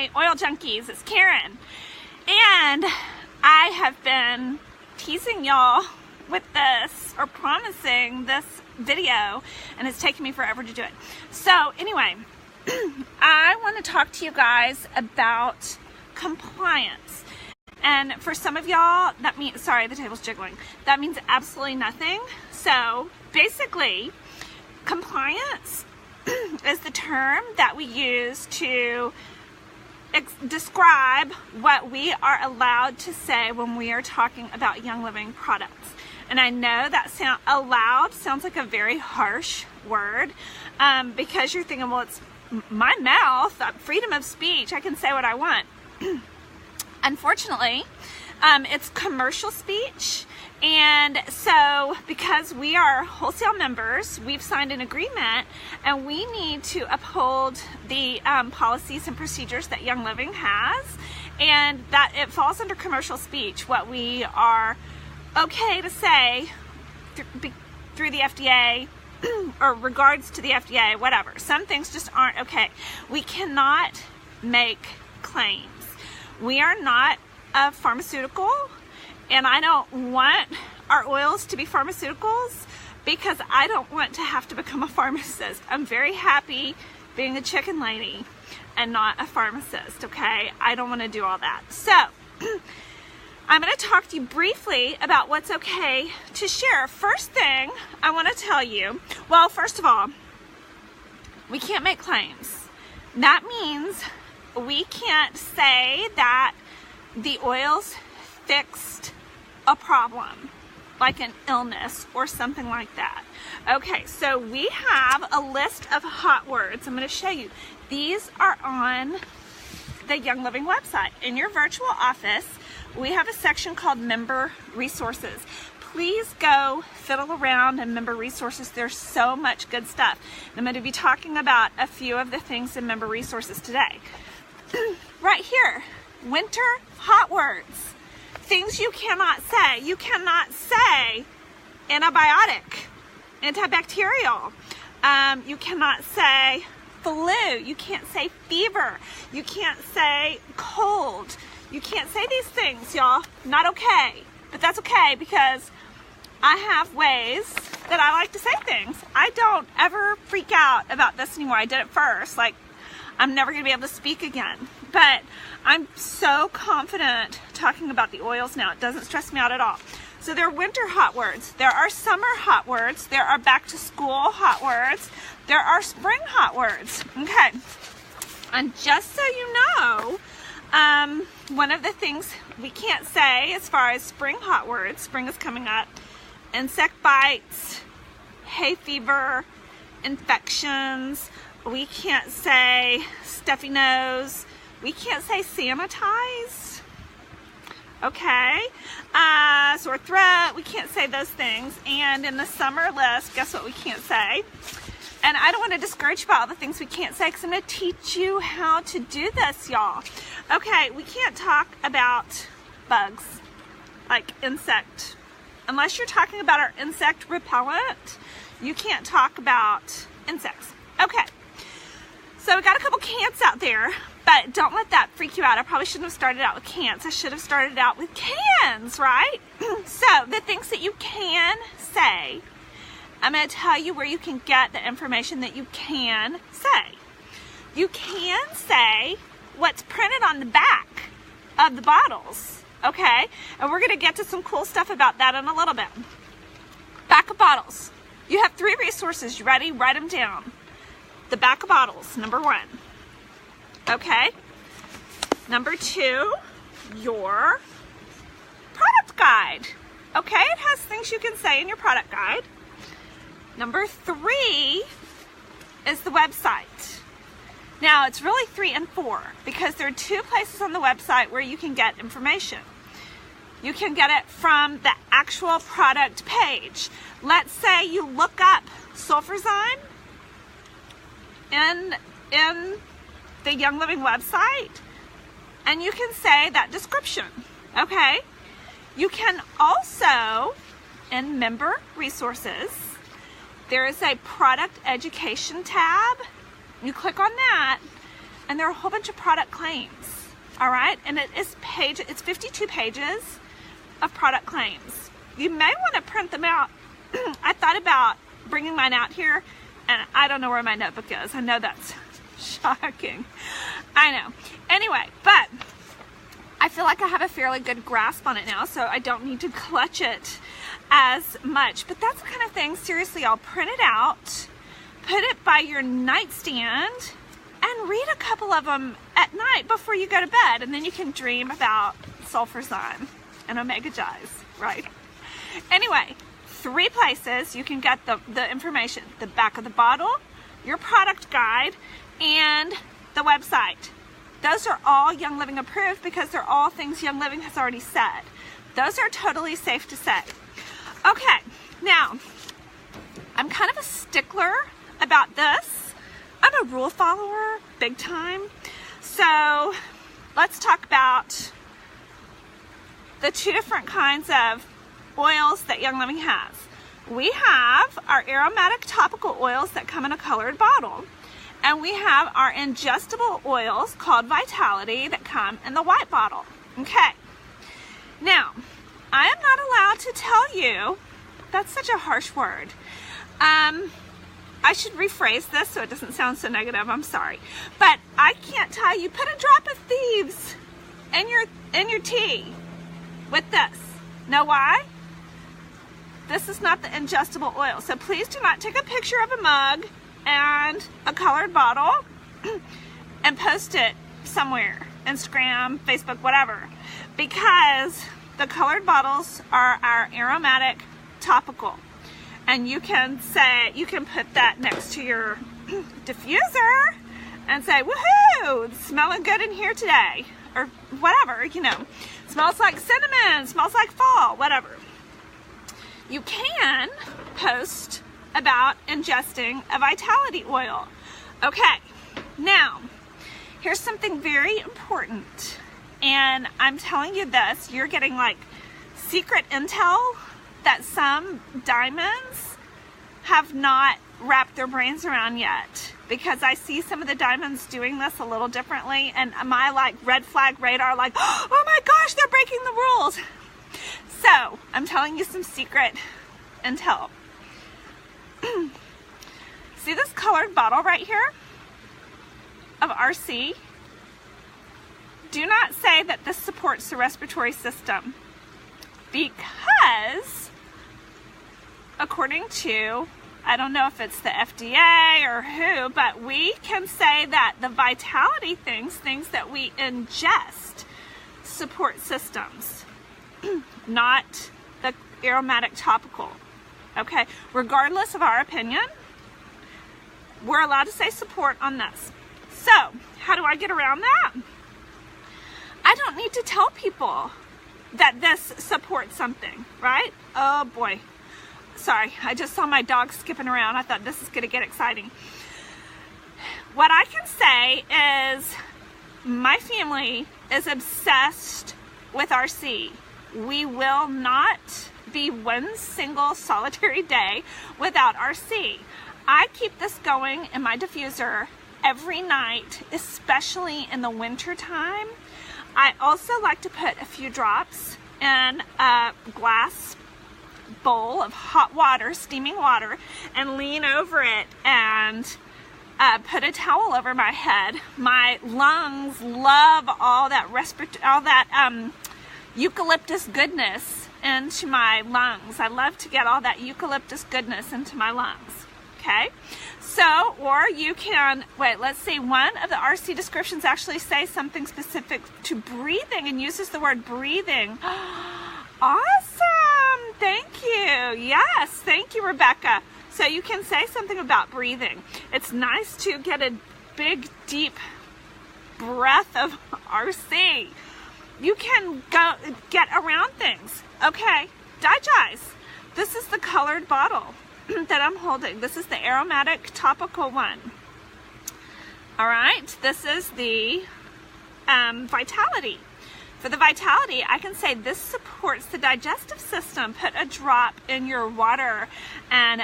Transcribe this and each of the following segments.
Hi, oil junkies, it's Karen. And I have been teasing y'all with this, or promising this video, and it's taken me forever to do it. So anyway, I want to talk to you guys about compliance. And for some of y'all, that means, sorry, the table's jiggling. That means absolutely nothing. So basically, compliance is the term that we use to describe what we are allowed to say when we are talking about Young Living products. And I know that allowed sounds like a very harsh word, because you're thinking, well, it's my mouth, freedom of speech, I can say what I want. Unfortunately, it's commercial speech. And so because we are wholesale members, we've signed an agreement and we need to uphold the policies and procedures that Young Living has, and that it falls under commercial speech, what we are okay to say through the FDA or regards to the FDA, whatever. Some things just aren't okay. We cannot make claims. We are not a pharmaceutical, and I don't want our oils to be pharmaceuticals because I don't want to have to become a pharmacist. I'm very happy being a chicken lady and not a pharmacist, okay? I don't want to do all that. So, I'm going to talk to you briefly about what's okay to share. First thing I want to tell you, well, first of all, we can't make claims. That means we can't say that the oils fixed a problem, like an illness or something like that. Okay, so we have a list of hot words. I'm going to show you. These are on the Young Living website. In your virtual office, we have a section called Member Resources. Please go fiddle around in Member Resources. There's so much good stuff. And I'm going to be talking about a few of the things in Member Resources today. Right here, winter hot words. Things you cannot say. You cannot say antibiotic, antibacterial. You cannot say flu. You can't say fever. You can't say cold. You can't say these things, y'all. Not okay. But that's okay because I have ways that I like to say things. I don't ever freak out about this anymore. I did it first. Like, I'm never going to be able to speak again. But I'm so confident talking about the oils now. It doesn't stress me out at all. So there are winter hot words. There are summer hot words. There are back to school hot words. There are spring hot words. Okay. And just so you know, one of the things we can't say as far as spring hot words, spring is coming up, insect bites, hay fever, infections. We can't say stuffy nose. We can't say sanitize. Okay. Sore throat. We can't say those things. And in the summer list, guess what we can't say? And I don't want to discourage you about all the things we can't say because I'm going to teach you how to do this, y'all. Okay, we can't talk about bugs, like insect. Unless you're talking about our insect repellent, you can't talk about insects. Okay. So we got a couple cants out there, but don't let that freak you out. I probably shouldn't have started out with cans. I should have started out with cans, right? So the things that you can say, I'm going to tell you where you can get the information that you can say. You can say what's printed on the back of the bottles, okay? And we're going to get to some cool stuff about that in a little bit. Back of bottles. You have 3 resources. You ready? Write them down. The back of bottles, number 1. Okay. Number 2, your product guide. Okay, it has things you can say in your product guide. Number 3 is the website. Now, it's really 3 and 4 because there are 2 places on the website where you can get information. You can get it from the actual product page. Let's say you look up Sulphurs in the Young Living website, and you can say that description, okay? You can also, in Member Resources, there is a Product Education tab. You click on that, and there are a whole bunch of product claims, all right? And it's 52 pages of product claims. You may want to print them out. I thought about bringing mine out here, and I don't know where my notebook is. I know that's shocking. I know. Anyway, but I feel like I have a fairly good grasp on it now, so I don't need to clutch it as much. But that's the kind of thing, seriously, I'll print it out, put it by your nightstand, and read a couple of them at night before you go to bed, and then you can dream about sulfurs and omega J's, right? Anyway, 3 places you can get the information: the back of the bottle, your product guide, and the website. Those are all Young Living approved because they're all things Young Living has already said. Those are totally safe to say. Okay, now, I'm kind of a stickler about this. I'm a rule follower, big time. So let's talk about the 2 different kinds of oils that Young Living has. We have our aromatic topical oils that come in a colored bottle. And we have our ingestible oils called Vitality that come in the white bottle. Okay. Now, I am not allowed to tell you, that's such a harsh word. I should rephrase this so it doesn't sound so negative, I'm sorry. But I can't tell you, put a drop of thieves in your tea with this. Know why? This is not the ingestible oil. So please do not take a picture of a mug and a colored bottle and post it somewhere, Instagram, Facebook, whatever, because the colored bottles are our aromatic topical, and you can put that next to your diffuser and say, woohoo, it's smelling good in here today, or whatever, you know, smells like cinnamon, smells like fall, whatever. You can post about ingesting a Vitality oil. Okay, now, here's something very important, and I'm telling you this, you're getting like secret intel that some diamonds have not wrapped their brains around yet, because I see some of the diamonds doing this a little differently, and my like red flag radar like, oh my gosh, they're breaking the rules. So, I'm telling you some secret intel. See this colored bottle right here of RC? Do not say that this supports the respiratory system, because according to, I don't know if it's the FDA or who, but we can say that the Vitality things that we ingest, support systems, not the aromatic topical. Okay, regardless of our opinion, we're allowed to say support on this. So, how do I get around that? I don't need to tell people that this supports something, right? Oh boy. Sorry, I just saw my dog skipping around. I thought this is going to get exciting. What I can say is my family is obsessed with RC. We will not be one single solitary day without RC. I keep this going in my diffuser every night, especially in the winter time. I also like to put a few drops in a glass bowl of hot water, steaming water, and lean over it and put a towel over my head. My lungs love all that eucalyptus goodness into my lungs. I love to get all that eucalyptus goodness into my lungs. Okay, so, or you can, wait, let's see, one of the RC descriptions actually says something specific to breathing and uses the word breathing. Awesome, thank you. Yes, thank you, Rebecca. So you can say something about breathing. It's nice to get a big, deep breath of RC. You can go get around things. Okay, digest. This is the colored bottle that I'm holding. This is the aromatic topical one. All right, this is the Vitality. For the Vitality, I can say this supports the digestive system. Put a drop in your water and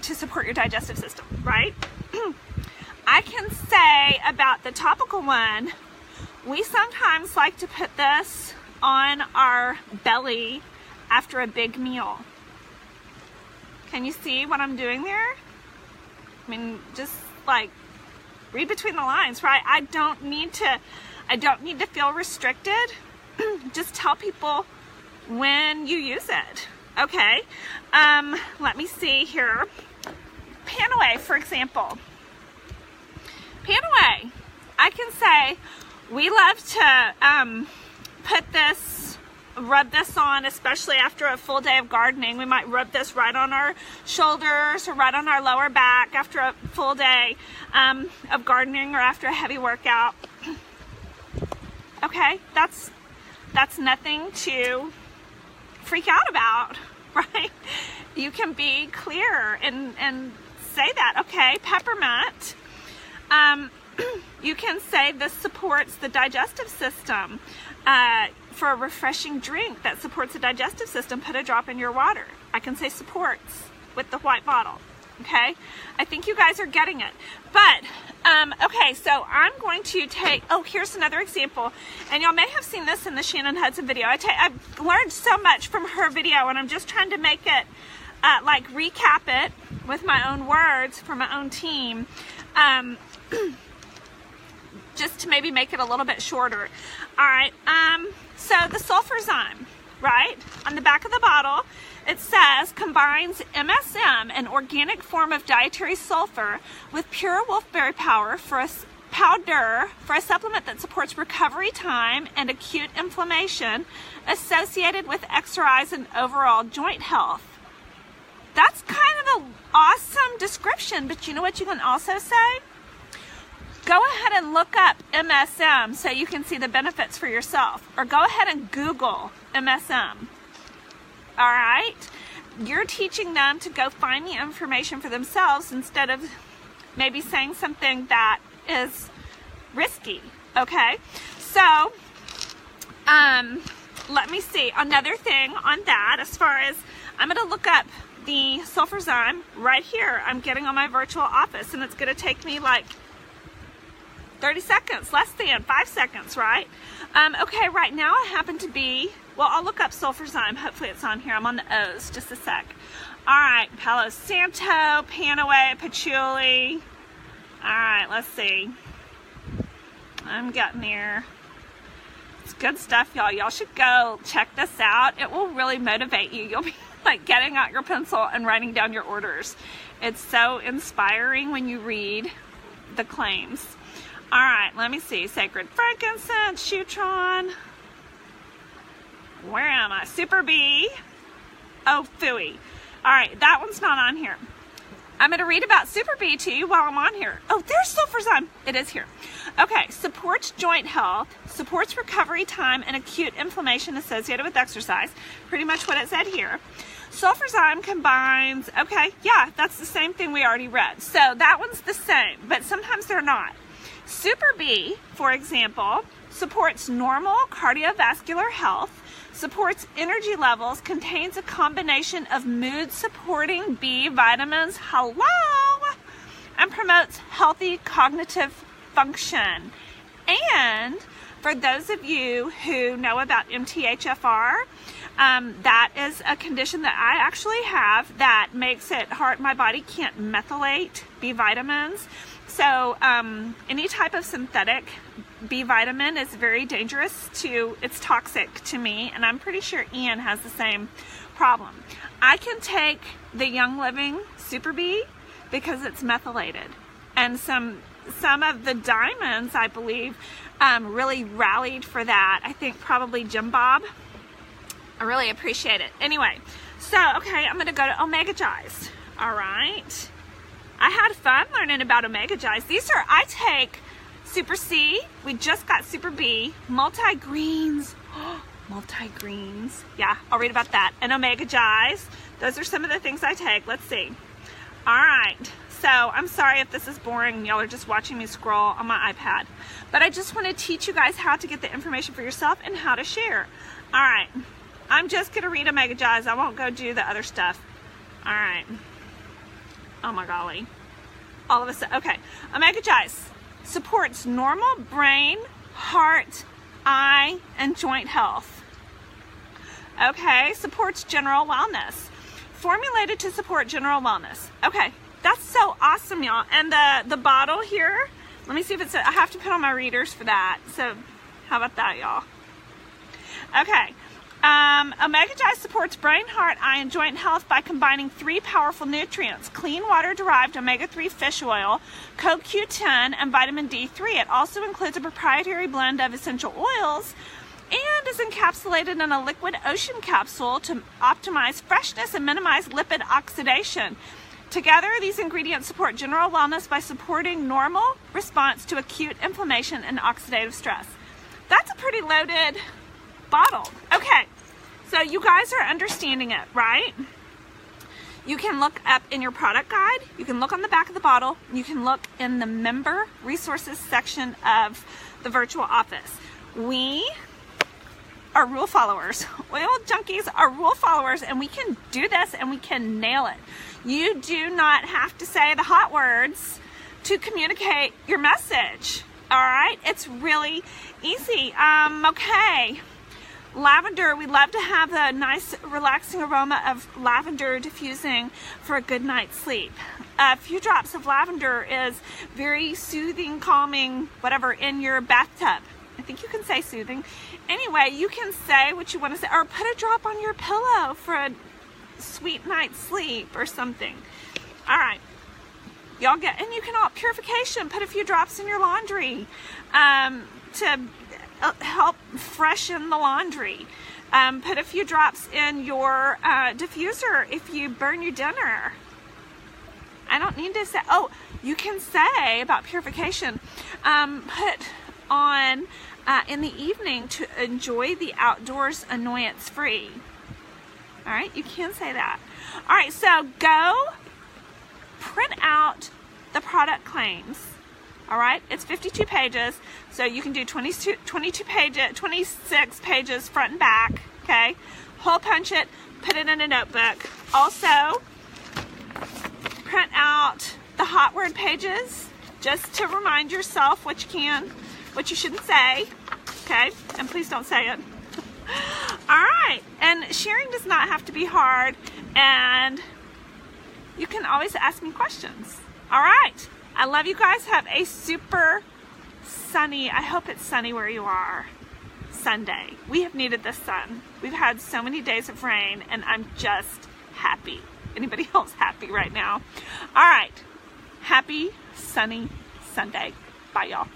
to support your digestive system, right? I can say about the topical one, we sometimes like to put this on our belly after a big meal. Can you see what I'm doing there? I mean, just like read between the lines, right? I don't need to feel restricted. Just tell people when you use it. Okay. Let me see here. Panaway, for example. Panaway, I can say we love to rub this on, especially after a full day of gardening. We might rub this right on our shoulders or right on our lower back after a full day of gardening or after a heavy workout. Okay, that's nothing to freak out about, right? You can be clear and say that. Okay, peppermint. You can say this supports the digestive system. For a refreshing drink that supports the digestive system, put a drop in your water. I can say supports with the white bottle. Okay, I think you guys are getting it. But okay, so I'm going to take, oh, here's another example, and y'all may have seen this in the Shannon Hudson video. I've learned so much from her video, and I'm just trying to make it like recap it with my own words for my own team, just to maybe make it a little bit shorter. All right, so the Sulphurs, right, on the back of the bottle, it says combines MSM, an organic form of dietary sulfur, with pure wolfberry powder for a supplement that supports recovery time and acute inflammation associated with exercise and overall joint health. That's kind of an awesome description, but you know what you can also say? Go ahead and look up MSM so you can see the benefits for yourself. Or go ahead and Google MSM. All right? You're teaching them to go find the information for themselves instead of maybe saying something that is risky. Okay? So, let me see. Another thing on that, as far as, I'm going to look up the Sulphurs right here. I'm getting on my virtual office, and it's going to take me like 30 seconds, less than 5 seconds, right? Okay, right now I happen to be, well, I'll look up Sulphurs. Hopefully it's on here. I'm on the O's, just a sec. All right, Palo Santo, Panaway, Patchouli. All right, let's see. I'm getting there. It's good stuff, y'all. Y'all should go check this out. It will really motivate you. You'll be like getting out your pencil and writing down your orders. It's so inspiring when you read the claims. All right, let me see. Sacred frankincense, Shutron. Where am I? Super Bee. Oh, Phooey. All right, that one's not on here. I'm going to read about Super Bee to you while I'm on here. Oh, there's Sulphurs. It is here. Okay, supports joint health, supports recovery time and acute inflammation associated with exercise. Pretty much what it said here. Sulphurs combines, okay, yeah, that's the same thing we already read. So that one's the same, but sometimes they're not. Super Bee, for example, supports normal cardiovascular health, supports energy levels, contains a combination of mood-supporting B vitamins, hello, and promotes healthy cognitive function. And for those of you who know about MTHFR, that is a condition that I actually have that makes it hard. My body can't methylate B vitamins. So any type of synthetic B vitamin is very dangerous it's toxic to me, and I'm pretty sure Ian has the same problem. I can take the Young Living Super Bee because it's methylated, and some of the diamonds, I believe, really rallied for that. I think probably Jim Bob. I really appreciate it. Anyway, so okay, I'm gonna go to Omega Gies. All right. I had fun learning about Omega Gies. I take Super C, we just got Super B, multi-greens, multi-greens, yeah, I'll read about that, and Omega Gies. Those are some of the things I take. Let's see. All right, so I'm sorry if this is boring. Y'all are just watching me scroll on my iPad, but I just want to teach you guys how to get the information for yourself and how to share. All right, I'm just going to read Omega Gies. I won't go do the other stuff. All right. Oh my golly. all of us. Okay, Omega Jice supports normal brain, heart, eye, and joint health. Okay, supports general wellness. Formulated to support general wellness. Okay, that's so awesome, y'all. And the bottle here, let me see if it's, I have to put on my readers for that. So how about that, y'all? Okay. Omega Jice supports brain, heart, eye, and joint health by combining 3 powerful nutrients: clean water-derived omega-3 fish oil, CoQ10, and vitamin D3. It also includes a proprietary blend of essential oils and is encapsulated in a liquid ocean capsule to optimize freshness and minimize lipid oxidation. Together, these ingredients support general wellness by supporting normal response to acute inflammation and oxidative stress. That's a pretty loaded bottle. Okay, so you guys are understanding it, right? You can look up in your product guide, you can look on the back of the bottle, you can look in the member resources section of the virtual office. We are rule followers. Oil junkies are rule followers, and we can do this and we can nail it. You do not have to say the hot words to communicate your message. All right, it's really easy. Okay. Lavender, we love to have the nice relaxing aroma of lavender diffusing for a good night's sleep. A few drops of lavender is very soothing, calming, whatever, in your bathtub. I think you can say soothing. Anyway, you can say what you want to say, or put a drop on your pillow for a sweet night's sleep or something. All right. Y'all get, and you can purification, put a few drops in your laundry to help freshen the laundry. Put a few drops in your diffuser if you burn your dinner. I don't need to say, oh, you can say about purification, put on in the evening to enjoy the outdoors annoyance free. All right, you can say that. All right, so go print out the product claims. All right, it's 52 pages, so you can do 22 pages, 26 pages front and back, okay? Hole punch it, put it in a notebook. Also, print out the hot word pages just to remind yourself what you can, what you shouldn't say, okay? And please don't say it. All right, and sharing does not have to be hard, and you can always ask me questions. All right, I love you guys. Have a super sunny, I hope it's sunny where you are, Sunday. We have needed the sun. We've had so many days of rain, and I'm just happy. Anybody else happy right now? All right, happy sunny Sunday. Bye, y'all.